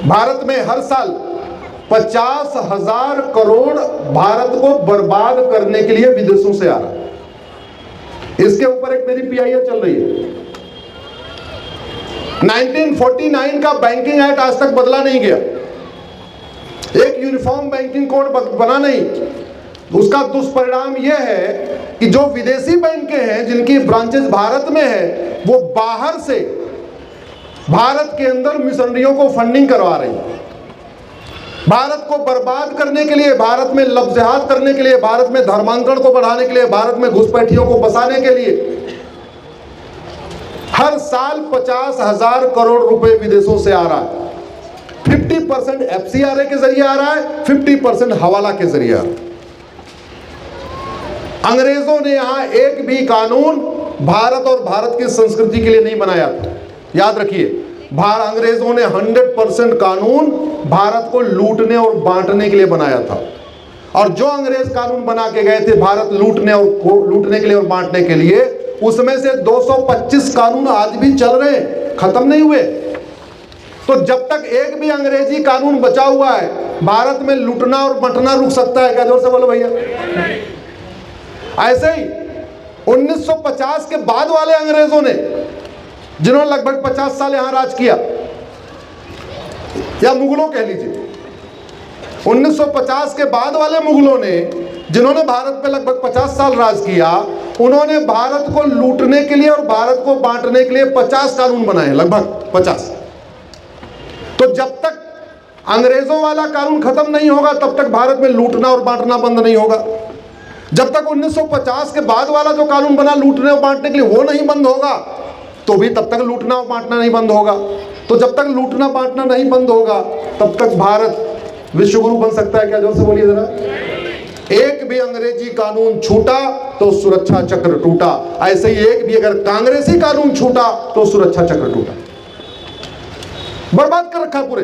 भारत में हर साल 50,000 करोड़ भारत को बर्बाद करने के लिए विदेशों से आ रहा है। इसके ऊपर एक मेरी पीआईएल चल रही है। 1949 का बैंकिंग एक्ट आज तक बदला नहीं गया, एक यूनिफॉर्म बैंकिंग कोड बना नहीं। उसका दुष्परिणाम यह है कि जो विदेशी बैंकें हैं जिनकी ब्रांचेस भारत में है, वो बाहर से भारत के अंदर मिशनरियों को फंडिंग करवा रही है। भारत को बर्बाद करने के लिए, भारत में लफ्ज़हात करने के लिए, भारत में धर्मांतरण को बढ़ाने के लिए, भारत में घुसपैठियों को बसाने के लिए हर साल 50,000 करोड़ रुपए विदेशों से आ रहा है। 50% एफसीआरए के जरिए आ रहा है, 50% हवाला के जरिए आ रहा है। अंग्रेजों ने यहां एक भी कानून भारत और भारत की संस्कृति के लिए नहीं बनाया था। याद रखिए, अंग्रेजों ने 100% कानून भारत को लूटने और बांटने के लिए बनाया था। और जो अंग्रेज कानून बना के गए थे भारत लूटने के लिए और बांटने के लिए, उसमें से 225 कानून आज भी चल रहे हैं, खत्म नहीं हुए। तो जब तक एक भी अंग्रेजी कानून बचा हुआ है, भारत में लूटना और बंटना रुक सकता है क्या? जोर से बोलो भैया। ऐसे ही 1950 के बाद वाले अंग्रेजों ने, जिन्होंने लगभग 50 साल यहां राज किया, या मुगलों कह लीजिए, 1950 के बाद वाले मुगलों ने, जिन्होंने भारत पे लगभग 50 साल राज किया, उन्होंने भारत को लूटने के लिए और भारत को बांटने के लिए 50 कानून बनाए, लगभग 50। तो जब तक अंग्रेजों वाला कानून खत्म नहीं होगा, तब तक भारत में लूटना और बांटना बंद नहीं होगा। जब तक 1950 के बाद वाला जो कानून बना लूटने और बांटने के लिए, वो नहीं बंद होगा, तो भी तब तक लूटना और बांटना नहीं बंद होगा। तो जब तक लूटना बांटना नहीं बंद होगा, तब तक भारत विश्वगुरु बन सकता है क्या? जोर से बोलिए जरा। एक भी अंग्रेजी कानून छूटा तो सुरक्षा चक्र टूटा। ऐसे ही एक भी अगर कांग्रेसी कानून छूटा तो सुरक्षा चक्र टूटा। बर्बाद कर रखा पूरे।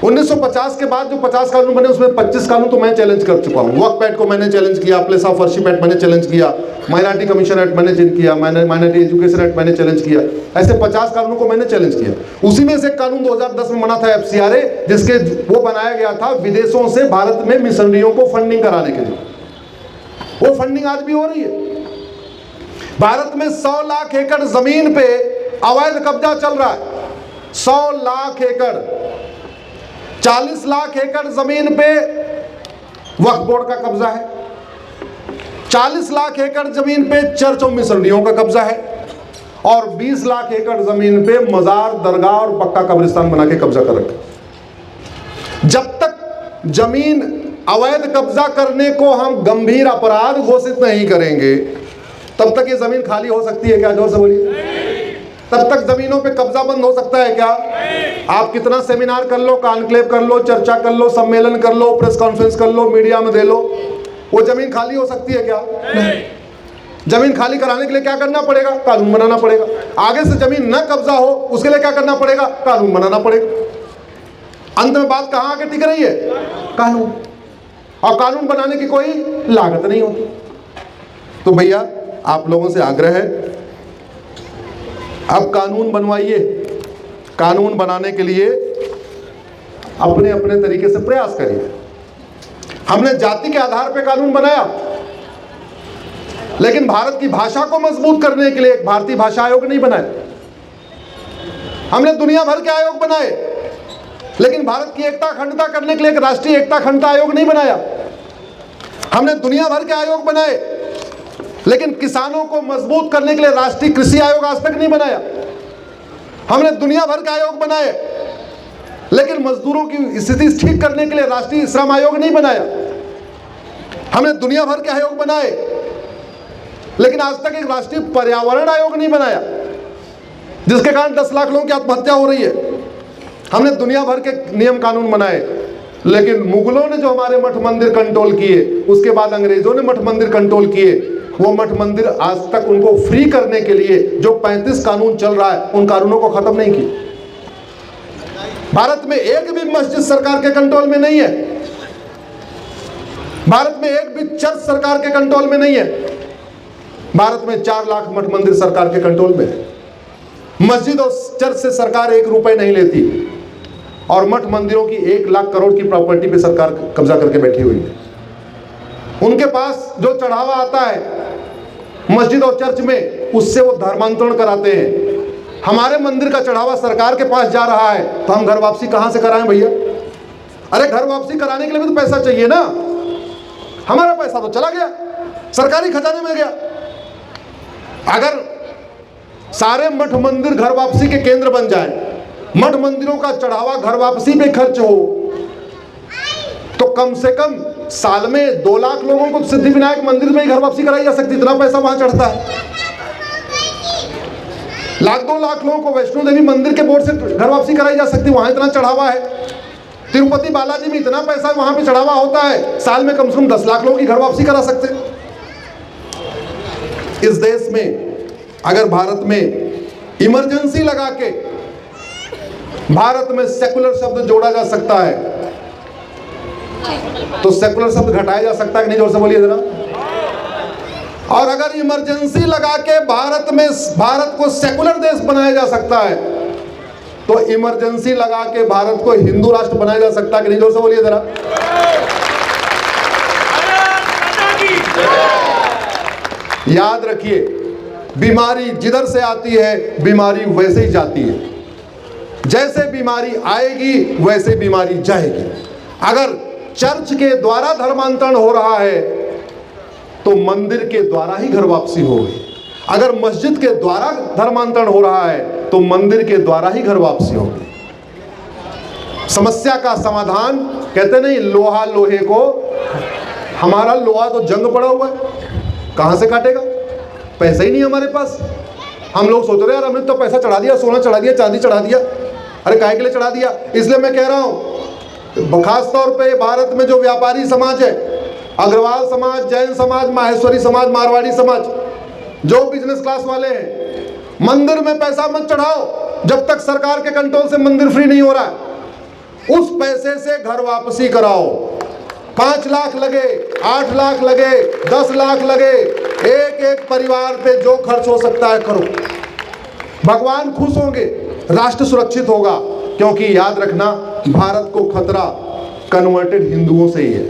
1950 के बाद जो 50 कानून बने, उसमें 25 कानून तो मैं चैलेंज कर चुका हूँ। वक्फ एक्ट को मैंने चैलेंज किया, प्लेस ऑफ वर्शिप एक्ट मैंने चैलेंज किया, माइनॉरिटी कमीशन एक्ट मैंने चैलेंज किया, माइनॉरिटी एजुकेशन एक्ट मैंने चैलेंज किया। ऐसे 50 कानूनों को मैंने चैलेंज किया। उसी में से कानून 2010 में बना था एफसीआरए, जिसके वो बनाया गया था विदेशों से भारत में मिशनरियों को फंडिंग कराने के लिए। वो फंडिंग आज भी हो रही है। भारत में 100 लाख एकड़ जमीन पे अवैध कब्जा चल रहा है। 100 लाख एकड़, 40 लाख एकड़ जमीन पे वक्फ बोर्ड का कब्जा है, 40 लाख एकड़ जमीन पे चर्च और मिशनरियों का कब्जा है, और 20 लाख एकड़ जमीन पे मजार, दरगाह और पक्का कब्रिस्तान बना के कब्जा कर रखा। जब तक जमीन अवैध कब्जा करने को हम गंभीर अपराध घोषित नहीं करेंगे, तब तक ये जमीन खाली हो सकती है क्या? जोर से बोलिए। तब तक जमीनों पे कब्जा बंद हो सकता है क्या? आप कितना सेमिनार कर लो, कॉन्क्लेव कर लो, चर्चा कर लो, सम्मेलन कर लो, प्रेस कॉन्फ्रेंस कर लो, मीडिया में दे लो, वो जमीन खाली हो सकती है क्या? नहीं। जमीन खाली कराने के लिए क्या करना पड़ेगा? कानून बनाना पड़ेगा। आगे से जमीन न कब्जा हो, उसके लिए क्या करना पड़ेगा? कानून बनाना पड़ेगा। अंत में बात कहां आके टिक रही है? कानून। और कानून बनाने की कोई लागत नहीं होती। तो भैया आप लोगों से आग्रह है, अब कानून बनवाइए। कानून बनाने के लिए अपने अपने तरीके से प्रयास करिए। हमने जाति के आधार पर कानून बनाया, लेकिन भारत की भाषा को मजबूत करने के लिए एक भारतीय भाषा आयोग नहीं बनाया। हमने दुनिया भर के आयोग बनाए, लेकिन भारत की एकता अखंडता करने के लिए एक राष्ट्रीय एकता अखंडता आयोग नहीं बनाया। हमने दुनिया भर के आयोग बनाए, लेकिन किसानों को मजबूत करने के लिए राष्ट्रीय कृषि आयोग आज तक नहीं बनाया। हमने दुनिया भर के आयोग बनाए, लेकिन मजदूरों की स्थिति ठीक करने के लिए राष्ट्रीय श्रम आयोग नहीं बनाया। हमने दुनिया भर के आयोग बनाए, लेकिन आज तक एक राष्ट्रीय पर्यावरण आयोग नहीं बनाया, जिसके कारण 10 लाख लोगों की आत्महत्या हो रही है। हमने दुनिया भर के नियम कानून बनाए, लेकिन मुगलों ने जो हमारे मठ मंदिर कंट्रोल किए, उसके बाद अंग्रेजों ने मठ मंदिर कंट्रोल किए, वो मठ मंदिर आज तक उनको फ्री करने के लिए जो 35 कानून चल रहा है, उन कानूनों को खत्म नहीं किया। भारत में एक भी मस्जिद सरकार के कंट्रोल में नहीं है। भारत में एक भी चर्च सरकार के कंट्रोल में नहीं है। भारत में 4 लाख मठ मंदिर सरकार के कंट्रोल में है। मस्जिद और चर्च से सरकार 1 रुपए नहीं लेती। और मठ मंदिरों की 1 लाख करोड़ की प्रॉपर्टी पे सरकार कब्जा करके बैठी हुई है। उनके पास जो चढ़ावा आता है मस्जिद और चर्च में, उससे वो धर्मांतरण कराते हैं। हमारे मंदिर का चढ़ावा सरकार के पास जा रहा है तो हम घर वापसी कहां से कराएं भैया? अरे घर वापसी कराने के लिए भी तो पैसा चाहिए ना। हमारा पैसा तो चला गया, सरकारी खजाने में गया। अगर सारे मठ मंदिर घर वापसी के केंद्र बन जाए, मठ मंदिरों का चढ़ावा घर वापसी पे खर्च हो, तो कम से कम साल में 2 लाख लोगों को सिद्धि विनायक मंदिर में ही घर वापसी कराई जा सकती। इतना पैसा वहां चढ़ता है। 1-2 लाख लोगों को वैष्णो देवी मंदिर के बोर्ड से घर वापसी कराई जा सकती, वहां इतना चढ़ावा है। तिरुपति बालाजी में इतना पैसा वहां पे चढ़ावा होता है, साल में कम से कम 10 लाख लोगों की घर वापसी करा सकते। इस देश में अगर भारत में इमरजेंसी लगा के भारत में सेकुलर शब्द जोड़ा जा सकता है, तो सेकुलर शब्द घटाया जा सकता है कि नहीं? जोर से बोलिए जरा। और अगर इमरजेंसी लगा के भारत को सेकुलर देश बनाया जा सकता है, तो इमरजेंसी लगा के भारत को हिंदू राष्ट्र बनाया जा सकता है कि नहीं? जोर से बोलिए जरा। याद रखिए, बीमारी जिधर से आती है बीमारी वैसे ही जाती है। जैसे बीमारी आएगी वैसे बीमारी जाएगी। अगर चर्च के द्वारा धर्मांतरण हो रहा है तो मंदिर के द्वारा ही घर वापसी होगी। अगर मस्जिद के द्वारा धर्मांतरण हो रहा है तो मंदिर के द्वारा ही घर वापसी होगी। समस्या का समाधान कहते नहीं, लोहा लोहे को, हमारा लोहा तो जंग पड़ा हुआ है, कहां से काटेगा? पैसा ही नहीं हमारे पास। हम लोग सोच रहे हैं यार हमने तो पैसा चढ़ा दिया, सोना चढ़ा दिया, चांदी चढ़ा दिया। अरे काहे के लिए चढ़ा दिया? इसलिए मैं कह रहा हूं, खास तौर पे भारत में जो व्यापारी समाज है, अग्रवाल समाज, जैन समाज, माहेश्वरी समाज, मारवाड़ी समाज, जो बिजनेस क्लास वाले हैं, मंदिर में पैसा मत चढ़ाओ जब तक सरकार के कंट्रोल से मंदिर फ्री नहीं हो रहा है। उस पैसे से घर वापसी कराओ। 5 लाख लगे, 8 लाख लगे, 10 लाख लगे, एक परिवार पे जो खर्च हो सकता है करो। भगवान खुश होंगे, राष्ट्र सुरक्षित होगा। क्योंकि याद रखना, भारत को खतरा कन्वर्टेड हिंदुओं से ही है।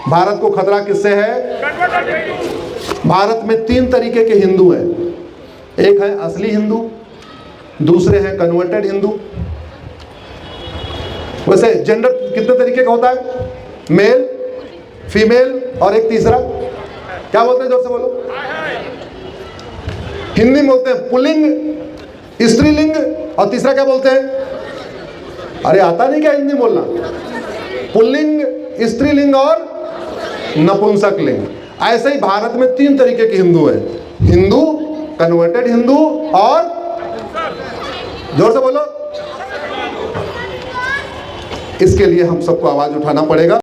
भारत को खतरा किससे है? भारत में 3 तरीके के हिंदू हैं। एक है असली हिंदू, दूसरे हैं कन्वर्टेड हिंदू। वैसे जेंडर कितने तरीके का होता है? मेल, फीमेल और एक तीसरा, क्या बोलते हैं? जोर से बोलो। हिंदी में बोलते हैं पुल्लिंग, स्त्रीलिंग, और तीसरा क्या बोलते हैं? अरे आता नहीं क्या हिंदी बोलना? पुल्लिंग, स्त्रीलिंग और नपुंसक लिंग। ऐसे ही भारत में 3 तरीके के हिंदू हैं। हिंदू, कन्वर्टेड हिंदू और, जोर से बोलो। इसके लिए हम सबको आवाज उठाना पड़ेगा।